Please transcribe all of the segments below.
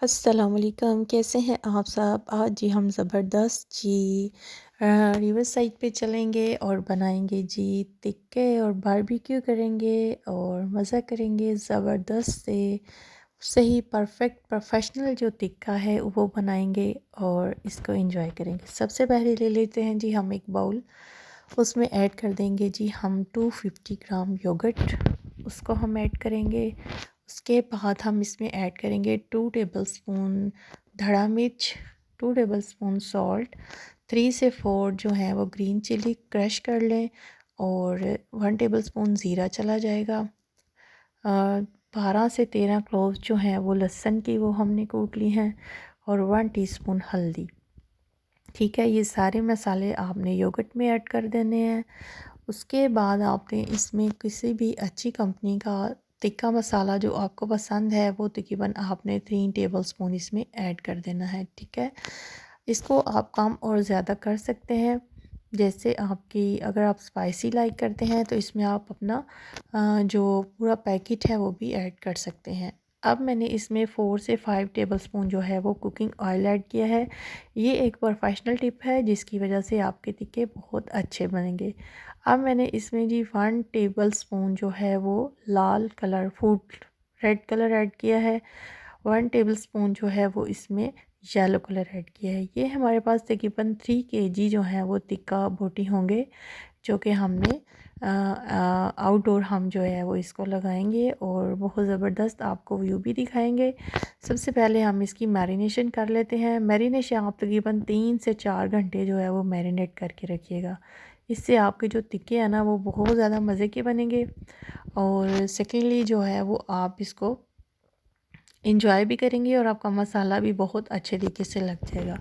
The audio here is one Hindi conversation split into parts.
अस्सलाम वालेकुम, कैसे हैं आप सब। आज जी हम ज़बरदस्त जी रिवर साइड पे चलेंगे और बनाएंगे जी टिक्के और बारबेक्यू करेंगे और मज़ा करेंगे ज़बरदस्त से सही परफेक्ट प्रोफेशनल जो टिक्का है वो बनाएंगे और इसको एंजॉय करेंगे। सबसे पहले ले लेते हैं जी हम एक बाउल, उसमें ऐड कर देंगे जी हम 250 ग्राम योगर्ट, उसको हम ऐड करेंगे। उसके बाद हम इसमें ऐड करेंगे 2 टेबलस्पून धड़ा मिर्च, 2 टेबलस्पून सॉल्ट, 3 से 4 जो है वो ग्रीन चिली क्रश कर लें और 1 टेबलस्पून ज़ीरा चला जाएगा। 12 से 13 क्लोव जो हैं वो लहसुन की वो हमने कूट ली हैं और 1 टीस्पून हल्दी। ठीक है, ये सारे मसाले आपने योगर्ट में ऐड कर देने हैं। उसके बाद आपने इसमें किसी भी अच्छी कंपनी का टिक्का मसाला जो आपको पसंद है वो तकरीबन आपने 3 टेबलस्पून इसमें ऐड कर देना है। ठीक है, इसको आप कम और ज़्यादा कर सकते हैं, जैसे आपकी अगर आप स्पाइसी लाइक करते हैं तो इसमें आप अपना जो पूरा पैकेट है वो भी ऐड कर सकते हैं। अब मैंने इसमें 4 से 5 टेबलस्पून जो है वो कुकिंग ऑयल ऐड किया है। ये एक प्रोफेशनल टिप है जिसकी वजह से आपके टिक्के बहुत अच्छे बनेंगे। अब मैंने इसमें जी 1 टेबलस्पून जो है वो लाल colour food red colour add किया है। 1 टेबलस्पून जो है वो इसमें येलो कलर ऐड किया है। ये हमारे पास तकरीबन 3 kg जो है वो टिक्का बोटी होंगे, जो कि हमने आउटडोर हम जो है वो इसको लगाएंगे और बहुत ज़बरदस्त आपको व्यू भी दिखाएंगे। सबसे पहले हम इसकी मैरिनेशन कर लेते हैं। मैरिनेशन आप तकरीबन 3 से 4 घंटे जो है वो मैरिनेट करके रखिएगा। इससे आपके जो टिक्के हैं ना वो बहुत ज़्यादा मज़े के बनेंगे और सेकेंडली जो है वो आप इसको इंजॉय भी करेंगे और आपका मसाला भी बहुत अच्छे तरीके से लग जाएगा।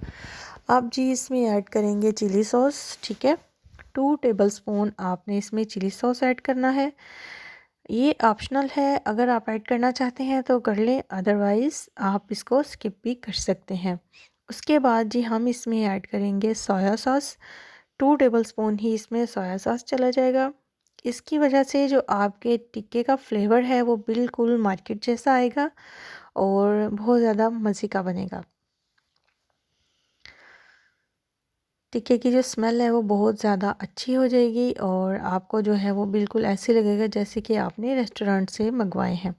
आप जी इसमें ऐड करेंगे चिली सॉस। ठीक है, 2 टेबलस्पून आपने इसमें चिली सॉस ऐड करना है। ये ऑप्शनल है, अगर आप ऐड करना चाहते हैं तो कर लें, अदरवाइज़ आप इसको स्किप भी कर सकते हैं। उसके बाद जी हम इसमें ऐड करेंगे सोया सॉस। 2 टेबलस्पून ही इसमें सोया सॉस चला जाएगा। इसकी वजह से जो आपके टिक्के का फ्लेवर है वो बिल्कुल मार्केट जैसा आएगा और बहुत ज़्यादा मज़े का बनेगा। टिक्के की जो स्मेल है वो बहुत ज़्यादा अच्छी हो जाएगी और आपको जो है वो बिल्कुल ऐसे लगेगा जैसे कि आपने रेस्टोरेंट से मंगवाए हैं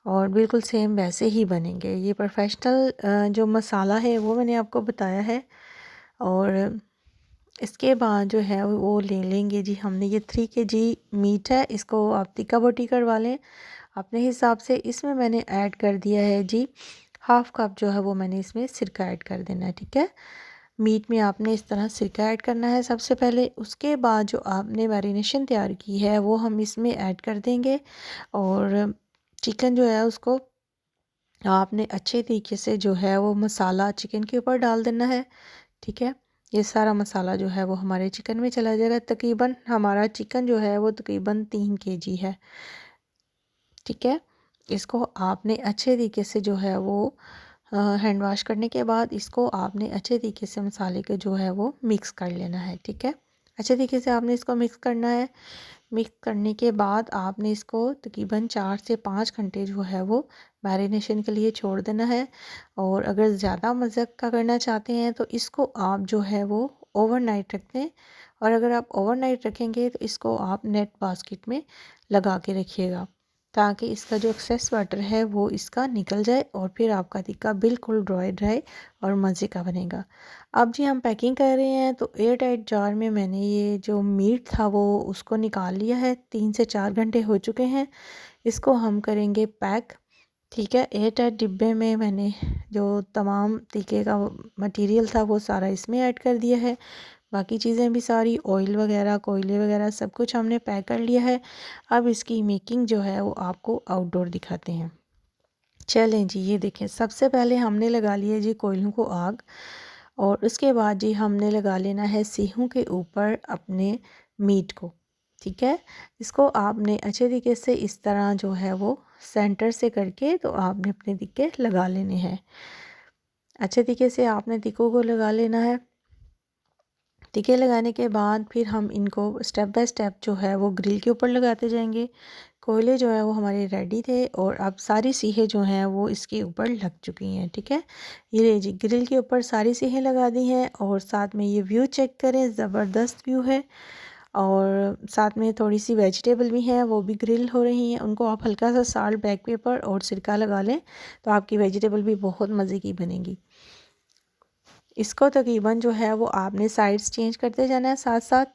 और बिल्कुल सेम वैसे ही बनेंगे। ये प्रोफेशनल जो मसाला है वो मैंने आपको बताया है। और इसके बाद जो है वो ले लेंगे जी हमने ये 3 kg मीट है, इसको आप टिक्का बोटी करवा लें अपने हिसाब से। इसमें मैंने ऐड कर दिया है जी 1/2 कप जो है वो मैंने इसमें सिरका ऐड कर देना है। ठीक है, मीट में आपने इस तरह सिरका ऐड करना है सबसे पहले। उसके बाद जो आपने मैरिनेशन तैयार की है वो हम इसमें ऐड कर देंगे और चिकन जो है उसको आपने अच्छे तरीके से जो है वो मसाला चिकन के ऊपर डाल देना है। ठीक है, ये सारा मसाला जो है वो हमारे चिकन में चला जाएगा। तकरीबन हमारा चिकन जो है वो तकरीबन 3 kg है। ठीक है, इसको आपने अच्छे तरीके से जो है वो हैंड वॉश करने के बाद इसको आपने अच्छे तरीके से मसाले के जो है वो मिक्स कर लेना है। ठीक है, अच्छे तरीके से आपने इसको मिक्स करना है। मिक्स करने के बाद आपने इसको तकरीबन 4 से 5 घंटे जो है वो मैरिनेशन के लिए छोड़ देना है। और अगर ज़्यादा मज़े का करना चाहते हैं तो इसको आप जो है वो ओवरनाइट रख दें, और अगर आप ओवरनाइट रखेंगे तो इसको आप नेट बास्केट में लगा के रखिएगा ताकि इसका जो एक्सेस वाटर है वो इसका निकल जाए और फिर आपका टिक्का बिल्कुल ड्राई ड्राई और मज़े का बनेगा। अब जी हम पैकिंग कर रहे हैं तो एयर टाइट जार में मैंने ये जो मीट था वो उसको निकाल लिया है। 3 से 4 घंटे हो चुके हैं, इसको हम करेंगे पैक। ठीक है, एयर टाइट डिब्बे में मैंने जो तमाम टिक्के का मटेरियल था वो सारा इसमें ऐड कर दिया है। बाकी चीज़ें भी सारी ऑयल वगैरह कोयले वगैरह सब कुछ हमने पैक कर लिया है। अब इसकी मेकिंग जो है वो आपको आउटडोर दिखाते हैं। चलें जी, ये देखें, सबसे पहले हमने लगा लिया जी कोयलों को आग, और उसके बाद जी हमने लगा लेना है सीहों के ऊपर अपने मीट को। ठीक है, इसको आपने अच्छे तरीके से इस तरह जो है वो सेंटर से करके तो आपने अपने टिक्के लगा लेने हैं। अच्छे तरीके से आपने टिक्कों को लगा लेना है। टिक्के लगाने के बाद फिर हम इनको स्टेप बाय स्टेप जो है वो ग्रिल के ऊपर लगाते जाएंगे कोयले जो है वो हमारे रेडी थे और अब सारी सीहें जो हैं वो इसके ऊपर लग चुकी हैं। ठीक है, ये जी ग्रिल के ऊपर सारी सीहें लगा दी हैं और साथ में ये व्यू चेक करें, ज़बरदस्त व्यू है। और साथ में थोड़ी सी वेजिटेबल भी हैं, वो भी ग्रिल हो रही हैं। उनको आप हल्का सा साल्ट, ब्लैक पेपर और सिरका लगा लें तो आपकी वेजिटेबल भी बहुत मज़े की बनेगी। इसको तकरीबन जो है वो आपने साइड्स चेंज करते जाना है, साथ साथ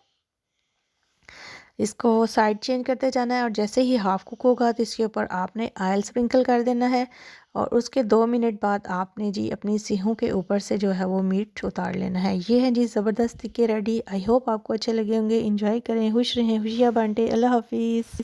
इसको साइड चेंज करते जाना है। और जैसे ही हाफ़ कुक होगा तो इसके ऊपर आपने ऑयल स्प्रिंकल कर देना है और उसके 2 मिनट बाद आपने जी अपनी सीहों के ऊपर से जो है वो मीट उतार लेना है। ये है जी ज़बरदस्त टिक्के रेडी। आई होप आपको अच्छे लगे होंगे। इंजॉय करें, खुश रहें, खुशियाँ बांटें। अल्लाह हाफिज़।